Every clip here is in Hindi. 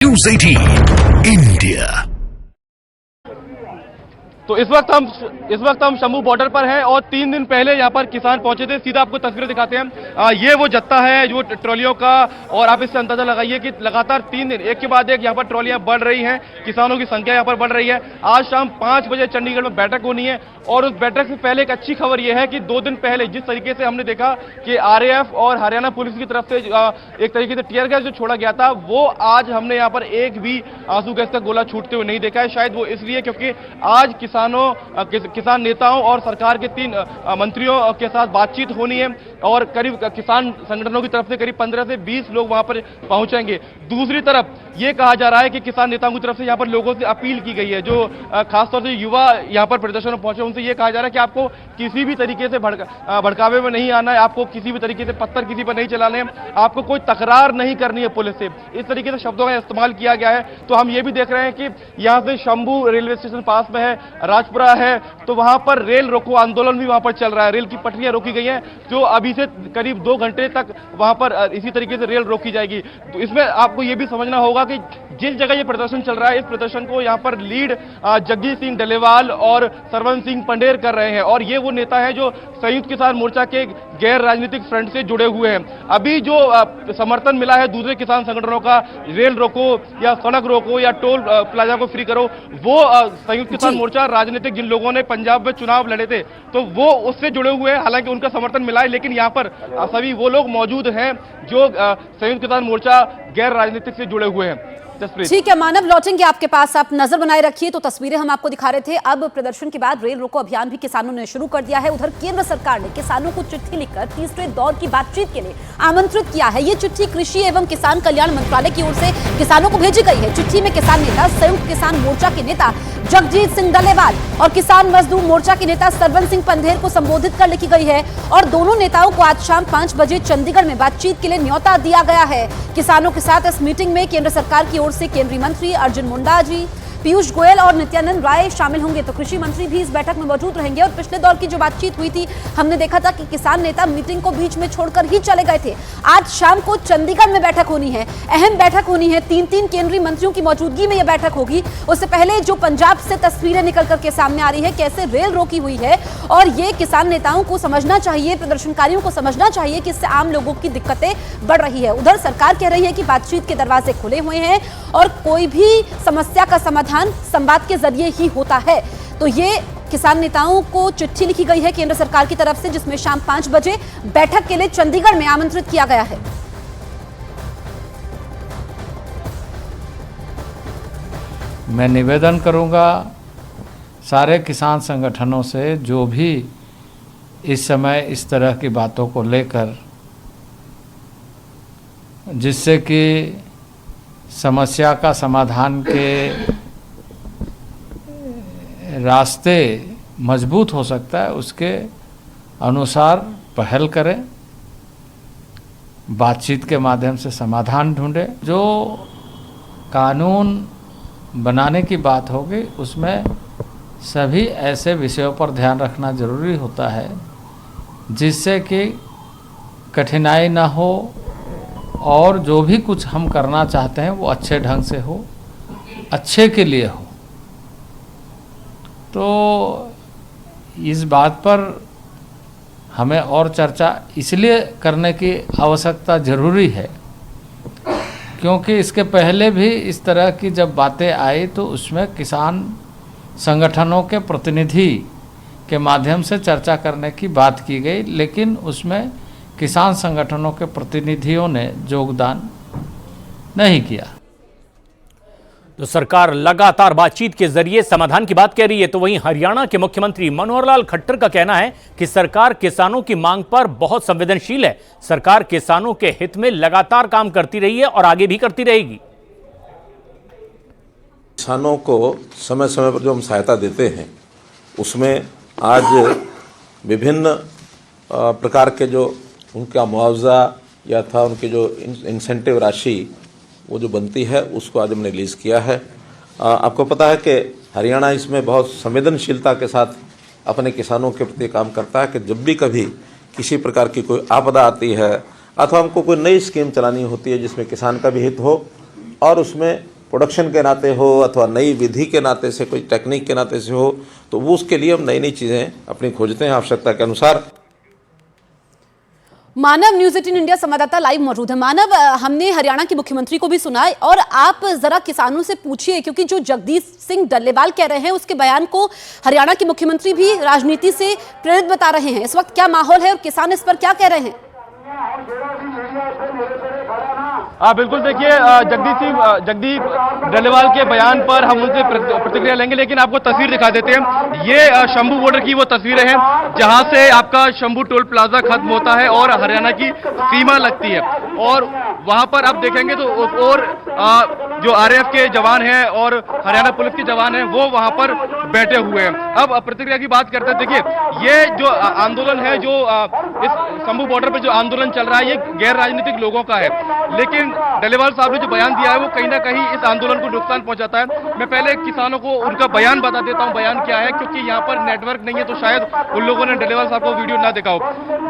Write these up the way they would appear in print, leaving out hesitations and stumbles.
News 18 India। तो इस वक्त हम शंभू बॉर्डर पर हैं और 3 दिन पहले यहाँ पर किसान पहुंचे थे। सीधा आपको तस्वीरें दिखाते हैं। ये वो जत्था है जो ट्रॉलियों का, और आप इससे अंदाजा लगाइए कि लगातार 3 दिन एक के बाद एक यहाँ पर ट्रॉलियां बढ़ रही हैं, किसानों की संख्या यहाँ पर बढ़ रही है। आज शाम 5 बजे चंडीगढ़ में बैठक होनी है और उस बैठक से पहले एक अच्छी खबर यह है कि 2 दिन पहले जिस तरीके से हमने देखा कि आरएएफ और हरियाणा पुलिस की तरफ से एक तरीके से टीयर गैस जो छोड़ा गया था, वो आज हमने यहाँ पर एक भी आंसू गैस का गोला छूटते हुए नहीं देखा है। शायद वो इसलिए क्योंकि आज किसान नेताओं और सरकार के 3 मंत्रियों के साथ बातचीत होनी है और करीब किसान संगठनों की तरफ से करीब 15 से 20 लोग वहां पर पहुंचेंगे। दूसरी तरफ ये कहा जा रहा है कि किसान नेताओं की तरफ से यहां पर लोगों से अपील की गई है, जो खासतौर से युवा यहां पर प्रदर्शन में पहुंचे, उनसे ये कहा जा रहा है कि आपको किसी भी तरीके से भड़कावे में नहीं आना है, आपको किसी भी तरीके से पत्थर किसी पर नहीं चलाने हैं, आपको कोई तकरार नहीं करनी है पुलिस से। इस तरीके से शब्दों का इस्तेमाल किया गया है। तो हम ये भी देख रहे हैं कि यहां से शंभू रेलवे स्टेशन पास में है, राजपुरा है, तो वहां पर रेल रोको आंदोलन भी वहां पर चल रहा है। रेल की पटरियां रोकी गई हैं, जो अभी से करीब 2 घंटे तक वहां पर इसी तरीके से रेल रोकी जाएगी। तो इसमें आपको यह भी समझना होगा कि जिस जगह ये प्रदर्शन चल रहा है, इस प्रदर्शन को यहां पर लीड जगजीत सिंह डलेवाल और सरवन सिंह पंडेर कर रहे हैं, और ये वो नेता है जो संयुक्त किसान मोर्चा के गैर राजनीतिक फ्रंट से जुड़े हुए हैं। अभी जो समर्थन मिला है दूसरे किसान संगठनों का, रेल रोको या सड़क रोको या टोल प्लाजा को फ्री करो, वो संयुक्त किसान मोर्चा राजनीतिक जिन लोगों ने पंजाब में चुनाव लड़े थे, तो वो उससे जुड़े हुए हैं। हालांकि उनका समर्थन मिला है, लेकिन यहाँ पर सभी वो लोग मौजूद हैं जो संयुक्त किसान मोर्चा गैर राजनीतिक से जुड़े हुए हैं। ठीक है मानव, लौटेंगे आपके पास, आप नजर बनाए रखिए। तो तस्वीरें हम आपको दिखा रहे थे। अब प्रदर्शन के बाद रेल रोको अभियान भी किसानों ने शुरू कर दिया है। उधर केंद्र सरकार ने किसानों को चिट्ठी लिखकर तीसरे दौर की बातचीत के लिए आमंत्रित किया है। ये चिट्ठी कृषि एवं किसान कल्याण मंत्रालय की ओर से किसानों को भेजी गई है। चिट्ठी में किसान नेता, संयुक्त किसान मोर्चा के नेता जगजीत सिंह डलेवाल और किसान मजदूर मोर्चा के नेता सरवन सिंह पंधेर को संबोधित कर लिखी गई है, और दोनों नेताओं को आज शाम 5 बजे चंडीगढ़ में बातचीत के लिए न्योता दिया गया है। किसानों के साथ इस मीटिंग में केंद्र सरकार की ओर से केंद्रीय मंत्री अर्जुन मुंडा जी, पीयूष गोयल और नित्यानंद राय शामिल होंगे। तो कृषि मंत्री भी इस बैठक में मौजूद रहेंगे। और पिछले दौर की जो बातचीत हुई थी, हमने देखा था कि किसान नेता मीटिंग को बीच में छोड़कर ही चले गए थे। आज शाम को चंडीगढ़ में बैठक होनी है, अहम बैठक होनी है। 3 केंद्रीय मंत्रियों की मौजूदगी में यह बैठक होगी। उससे पहले जो पंजाब से तस्वीरें निकल करके सामने आ रही है, कैसे रेल रोकी हुई है, और ये किसान नेताओं को समझना चाहिए, प्रदर्शनकारियों को समझना चाहिए कि इससे आम लोगों की दिक्कतें बढ़ रही है। उधर सरकार कह रही है कि बातचीत के दरवाजे खुले हुए हैं और कोई भी समस्या का समाधान संवाद के जरिए ही होता है। तो ये किसान नेताओं को चिट्ठी लिखी गई है केंद्र सरकार की तरफ से, जिसमें शाम 5 बजे बैठक के लिए चंडीगढ़ में आमंत्रित किया गया है। मैं निवेदन करूंगा सारे किसान संगठनों से, जो भी इस समय इस तरह की बातों को लेकर, जिससे कि समस्या का समाधान के रास्ते मजबूत हो सकता है, उसके अनुसार पहल करें, बातचीत के माध्यम से समाधान ढूंढें। जो कानून बनाने की बात होगी, उसमें सभी ऐसे विषयों पर ध्यान रखना जरूरी होता है जिससे कि कठिनाई ना हो और जो भी कुछ हम करना चाहते हैं वो अच्छे ढंग से हो, अच्छे के लिए हो। तो इस बात पर हमें और चर्चा इसलिए करने की आवश्यकता ज़रूरी है क्योंकि इसके पहले भी इस तरह की जब बातें आई तो उसमें किसान संगठनों के प्रतिनिधि के माध्यम से चर्चा करने की बात की गई, लेकिन उसमें किसान संगठनों के प्रतिनिधियों ने योगदान नहीं किया। तो सरकार लगातार बातचीत के जरिए समाधान की बात कह रही है, तो वहीं हरियाणा के मुख्यमंत्री मनोहर लाल खट्टर का कहना है कि सरकार किसानों की मांग पर बहुत संवेदनशील है। सरकार किसानों के हित में लगातार काम करती रही है और आगे भी करती रहेगी। किसानों को समय समय पर जो हम सहायता देते हैं, उसमें आज विभिन्न प्रकार के जो उनका मुआवजा या था, उनकी जो इंसेंटिव राशि वो जो बनती है, उसको आज हमने रिलीज़ किया है। आपको पता है कि हरियाणा इसमें बहुत संवेदनशीलता के साथ अपने किसानों के प्रति काम करता है कि जब भी कभी किसी प्रकार की कोई आपदा आती है अथवा हमको कोई नई स्कीम चलानी होती है जिसमें किसान का भी हित हो, और उसमें प्रोडक्शन के नाते हो अथवा नई विधि के नाते से, कोई टेक्निक के नाते से हो, तो वो उसके लिए हम नई नई चीज़ें अपनी खोजते हैं आवश्यकता के अनुसार। मानव, न्यूज़ 18 इंडिया संवाददाता लाइव मौजूद है। मानव, हमने हरियाणा के मुख्यमंत्री को भी सुना है और आप जरा किसानों से पूछिए, क्योंकि जो जगदीश सिंह डल्लेवाल कह रहे हैं उसके बयान को हरियाणा के मुख्यमंत्री भी राजनीति से प्रेरित बता रहे हैं। इस वक्त क्या माहौल है और किसान इस पर क्या कह रहे हैं? बिल्कुल, देखिए जगदीश डल्लेवाल के बयान पर हम उनसे प्रतिक्रिया लेंगे, लेकिन आपको तस्वीर दिखा देते हैं। ये शंभू बॉर्डर की वो तस्वीरें हैं जहां से आपका शंभू टोल प्लाजा खत्म होता है और हरियाणा की सीमा लगती है, और वहां पर आप देखेंगे तो और जो आरएएफ के जवान हैं और हरियाणा पुलिस के जवान हैं वो वहां पर बैठे हुए हैं। अब प्रतिक्रिया की बात करते हैं। देखिए, ये जो आंदोलन है, जो इस शंभू बॉर्डर पर जो आंदोलन चल रहा है, ये गैर राजनीतिक लोगों का है, लेकिन डल्लेवाल साहब ने जो बयान दिया है वो कहीं ना कहीं इस आंदोलन को नुकसान पहुंचाता है। मैं पहले किसानों को उनका बयान बता देता हूं, बयान क्या है, क्योंकि यहाँ पर नेटवर्क नहीं है तो शायद उन लोगों ने डल्लेवाल साहब को वीडियो ना देखा हो।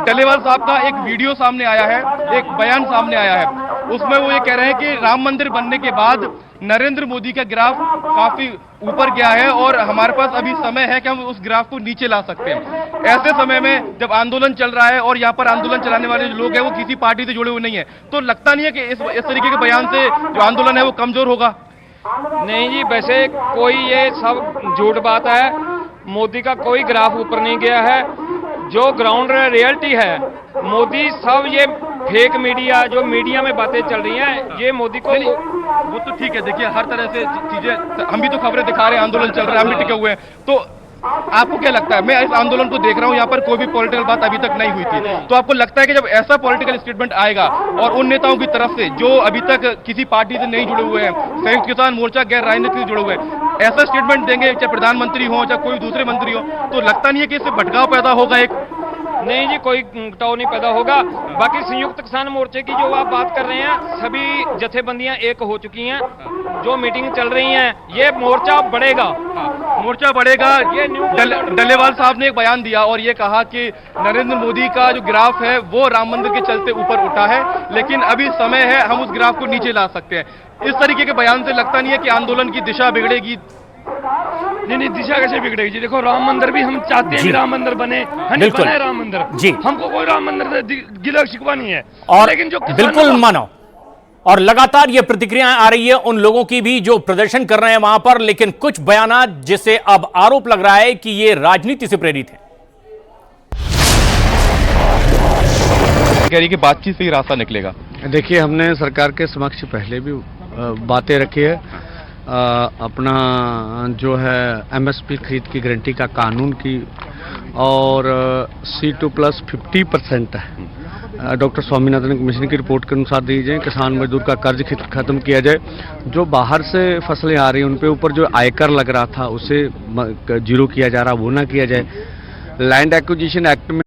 डल्लेवाल साहब का एक वीडियो सामने आया है, एक बयान सामने आया है, उसमें वो ये कह रहे हैं कि राम मंदिर बनने के बाद नरेंद्र मोदी का ग्राफ काफी ऊपर गया है और हमारे पास अभी समय है कि हम उस ग्राफ को नीचे ला सकते हैं। ऐसे समय में जब आंदोलन चल रहा है और यहाँ पर आंदोलन चलाने वाले जो लोग हैं वो किसी पार्टी से जुड़े हुए नहीं है, तो लगता नहीं है कि इस तरीके के बयान से जो आंदोलन है वो कमजोर होगा? नहीं जी, वैसे कोई ये सब झूठ बात है। मोदी का कोई ग्राफ ऊपर नहीं गया है। जो ग्राउंड रियलिटी है, मोदी सब ये फेक मीडिया, जो मीडिया में बातें चल रही हैं, ये मोदी को वो तो ठीक है। देखिए, हर तरह से चीजें, हम भी तो खबरें दिखा रहे हैं, आंदोलन चल रहा है, हम भी टिके हुए हैं, तो आपको क्या लगता है? मैं इस आंदोलन को देख रहा हूं, यहाँ पर कोई भी पॉलिटिकल बात अभी तक नहीं हुई थी, तो आपको लगता है कि जब ऐसा पॉलिटिकल स्टेटमेंट आएगा और उन नेताओं की तरफ से जो अभी तक किसी पार्टी से नहीं जुड़े हुए हैं, संयुक्त किसान मोर्चा गैर राजनीति से जुड़े हुए हैं, ऐसा स्टेटमेंट देंगे, चाहे प्रधानमंत्री हो चाहे कोई दूसरे मंत्री हो, तो लगता नहीं है कि इससे भटकाव पैदा होगा? एक नहीं जी, कोई घटाव नहीं पैदा होगा। बाकी संयुक्त किसान मोर्चे की जो आप बात कर रहे हैं, सभी जथेबंदियां एक हो चुकी हैं, जो मीटिंग चल रही हैं, ये मोर्चा बढ़ेगा। मोर्चा बढ़ेगा। डल्लेवाल साहब ने एक बयान दिया और ये कहा कि नरेंद्र मोदी का जो ग्राफ है वो राम मंदिर के चलते ऊपर उठा है, लेकिन अभी समय है, हम उस ग्राफ को नीचे ला सकते हैं। इस तरीके के बयान से लगता नहीं है कि आंदोलन की दिशा बिगड़ेगी? नहीं, दिशा कैसे बिगड़ेगी जी? देखो, राम मंदिर भी हम चाहते हैं कि राम मंदिर बने, बिल्कुल बने राम मंदिर जी, हमको कोई राम मंदिर से गिला शिकवा नहीं है, और लेकिन जो बिल्कुल मानो, और लगातार ये प्रतिक्रियाएं आ रही है उन लोगों की भी जो प्रदर्शन कर रहे हैं वहां पर, लेकिन कुछ बयानात जिससे अब आरोप लग रहा है कि ये राजनीति से प्रेरित है। कह रही कि बातचीत से ही रास्ता निकलेगा। देखिए, हमने सरकार के समक्ष पहले भी बातें रखी है। अपना जो है एमएसपी खरीद की गारंटी का कानून की, और C2+ 50% है, डॉक्टर स्वामीनाथन कमीशन की रिपोर्ट के अनुसार दी जाए। किसान मजदूर का कर्ज खत्म किया जाए। जो बाहर से फसलें आ रही हैं उन पे ऊपर जो आयकर लग रहा था उसे जीरो किया जा रहा, वो ना किया जाए। लैंड एक्विजिशन एक्ट में